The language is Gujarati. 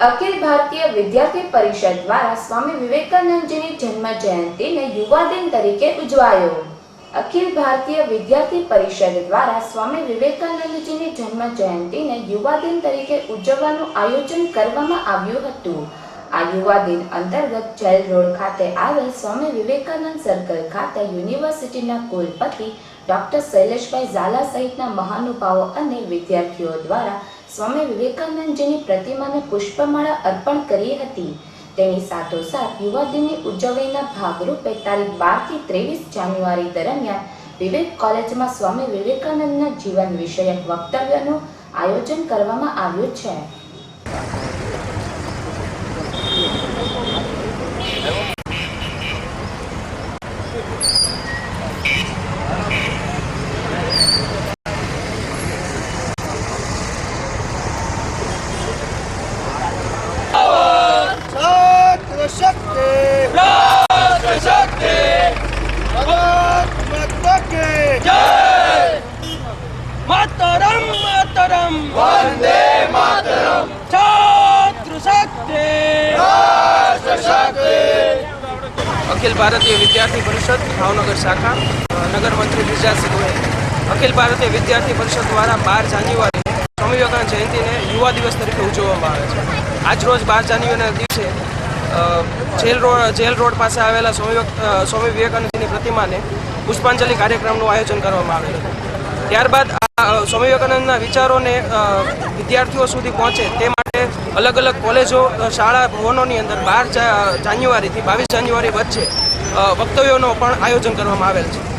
अखिल भारतीय विद्यार्थी परिषद द्वारा स्वामी विवेकानंद जी की जन्म जयंती ने युवा दिन तरीके उजवायो। अखिल भारतीय विद्यार्थी परिषद द्वारा स्वामी विवेकानंद जी की जन्म जयंती ने युवा दिन तरीके उजवવાનું आयोजन કરવામાં આવ્યું હતું। આ યુવા દિન અંતર્ગત જેલ રોડ ખાતે આવેલ સ્વામી વિવેકાનંદ સર્કલ ખાતે યુનિવર્સિટીના કુલપતિ ડોક્ટર શૈલેષભાઈ ઝાલા સહિતના મહાનુભાવો અને વિદ્યાર્થીઓ દ્વારા સ્વામી વિવેકાનંદજીની પ્રતિમાને પુષ્પમાળા અર્પણ કરી હતી। તેની સાથોસાથ યુવા દિનની ઉજવણીના ભાગરૂપે તારીખ 12 થી 23 જાન્યુઆરી દરમિયાન વિવેક કોલેજમાં સ્વામી વિવેકાનંદના જીવન વિષયક વક્તવ્યનું આયોજન કરવામાં આવ્યું છે। मातरम मातरम वंदे मातरम छात्र शक्ति राष्ट्र शक्ति। अखिल भारतीय विद्यार्थी परिषद भावनगर शाखा नगर मंत्री विजय सिंह अखिल भारतीय विद्यार्थी परिषद द्वारा 12 जान्युआरी स्वामी विवेकानंद जयंती ने युवा दिवस तरीके उजवવામાં આવે છે। આજ રોજ 12 જાન્યુઆરીના દિવસે જેલ રોડ પાસે આવેલા સ્વામી વિવેકાનંદજીની પ્રતિમાને પુષ્પાંજલિ કાર્યક્રમનું આયોજન કરવામાં આવેલ હતું। ત્યારબાદ આ સ્વામી વિવેકાનંદના વિચારોને વિદ્યાર્થીઓ સુધી પહોંચે તે માટે અલગ અલગ કોલેજો શાળા ભવનોની અંદર 12 જાન્યુઆરીથી 22 જાન્યુઆરી વચ્ચે વક્તવ્યોનો પણ આયોજન કરવામાં આવેલ છે।